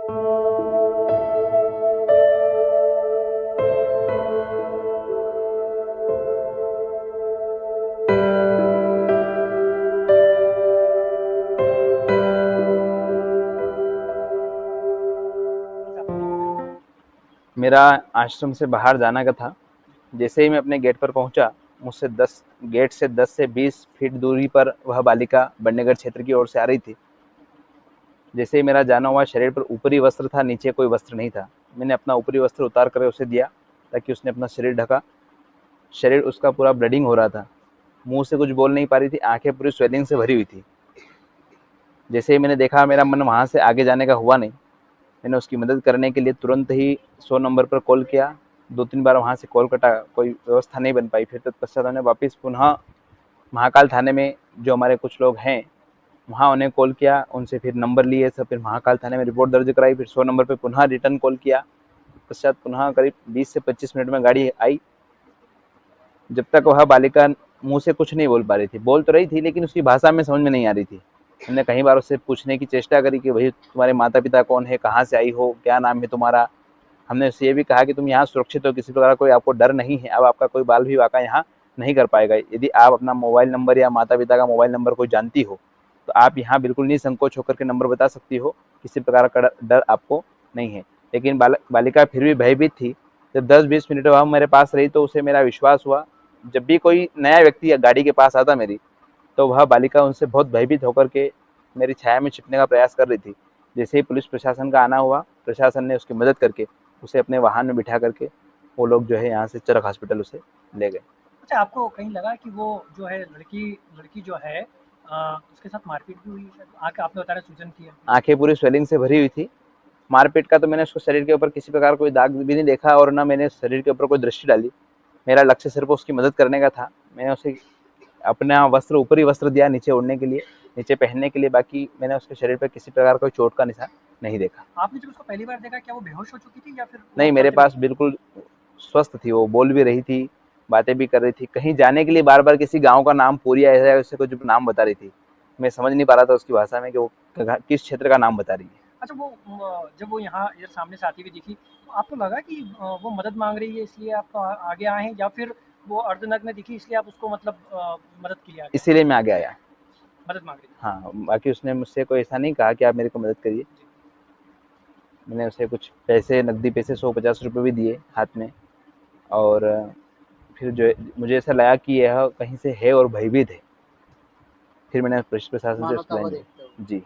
मेरा आश्रम से बाहर जाना का था। जैसे ही मैं अपने गेट पर पहुंचा, मुझसे 10 से 20 फीट दूरी पर वह बालिका बंडेगढ़ क्षेत्र की ओर से आ रही थी। जैसे ही मेरा जाना हुआ, शरीर पर ऊपरी वस्त्र था, नीचे कोई वस्त्र नहीं था। मैंने अपना ऊपरी वस्त्र उतार कर उसे दिया ताकि उसने अपना शरीर ढका। शरीर उसका पूरा ब्लीडिंग हो रहा था, मुंह से कुछ बोल नहीं पा रही थी, आंखें पूरी स्वेलिंग से भरी हुई थी। जैसे ही मैंने देखा, मेरा मन वहां से आगे जाने का हुआ नहीं। मैंने उसकी मदद करने के लिए तुरंत ही 100 नंबर पर कॉल किया। 2-3 बार वहां से कॉल कटा, कोई व्यवस्था नहीं बन पाई। फिर तत्पश्चात हमने वापस पुनः महाकाल थाने में, जो हमारे कुछ लोग हैं, वहाँ उन्हें कॉल किया, उनसे फिर नंबर लिए सब, फिर महाकाल थाने में रिपोर्ट दर्ज कराई। फिर 100 नंबर पे पुनः रिटर्न कॉल किया। पश्चात पुनः करीब 20 से 25 मिनट में गाड़ी आई। जब तक वह बालिका मुंह से कुछ नहीं बोल पा रही थी, बोल तो रही थी लेकिन उसकी भाषा में समझ में नहीं आ रही थी। हमने कई बार उससे पूछने की चेष्टा करी कि भाई तुम्हारे माता पिता कौन है, कहाँ से आई हो, क्या नाम है तुम्हारा। हमने उससे ये भी कहा कि तुम यहाँ सुरक्षित हो, किसी प्रकार का कोई आपको डर नहीं है, अब आपका कोई बाल भी वाका यहाँ नहीं कर पाएगा। यदि आप अपना मोबाइल नंबर या माता पिता का मोबाइल नंबर कोई जानती हो तो आप यहाँ बिल्कुल निसंकोच होकर के नंबर बता सकती हो, किसी प्रकार का डर आपको नहीं है। लेकिन बालिका फिर भी भयभीत थी। जब 10-20 मिनट वह मेरे पास रही तो उसे मेरा विश्वास हुआ। जब भी कोई नया व्यक्ति गाड़ी के पास आता मेरी, तो वह बालिका उनसे बहुत भयभीत होकर के मेरी छाया में छिपने का प्रयास कर रही थी। जैसे ही पुलिस प्रशासन का आना हुआ, प्रशासन ने उसकी मदद करके उसे अपने वाहन में बिठा करके वो लोग जो है यहाँ से चरक हॉस्पिटल उसे ले गए। अच्छा, आपको कहीं लगा कि वो जो है लड़की लड़की जो है उसके साथ मारपीट भी हुई है शायद? आके आपने बताया सूजन की है। आंखें पूरी स्वेलिंग से भरी हुई थी। मारपीट का तो मैंने उसको शरीर के ऊपर किसी प्रकार कोई दाग भी नहीं देखा, और ना मैंने शरीर के ऊपर कोई दृष्टि डाली। मेरा लक्ष्य सिर्फ उसकी मदद करने का था। मैंने उसे अपना वस्त्र, ऊपरी वस्त्र दिया नीचे ओढ़ने के लिए, नीचे पहनने के लिए। बाकी मैंने उसके शरीर पर किसी प्रकार का चोट का निशान नहीं देखा। आपने जब उसको पहली बार देखा, क्या वो बेहोश हो चुकी थी या फिर वो नहीं, मेरे चलते पास फिरते? बिल्कुल स्वस्थ थी, वो बोल भी रही थी, बातें भी कर रही थी। कहीं जाने के लिए बार बार किसी गांव का नाम, पूरी ऐसा उससे कुछ नाम बता रही थी। मैं समझ नहीं पा रहा था उसकी भाषा में कि वो किस क्षेत्र का नाम बता रही है। अच्छा, वो जब वो यहाँ इधर सामने से आती हुई दिखी, तो आपको लगा कि वो मदद मांग रही है इसलिए आप आगे आए हैं, या फिर वो अर्धनग्न दिखी इसलिए आप उसको मतलब मदद के लिए आगे आए? इसीलिए मैं आगे आया। मदद मांग रही थी। हाँ, बाकी उसने मुझसे कोई ऐसा नहीं कहा कि आप मेरे को मदद करिए। जी। मैंने उसे कुछ पैसे, नकदी पैसे 100-50 रुपये भी दिए हाथ में। और फिर जो मुझे ऐसा लगा कि यह कहीं से है और भयभीत है। फिर मैंने पुलिस प्रशासन से उसकी लाइन ली। जी।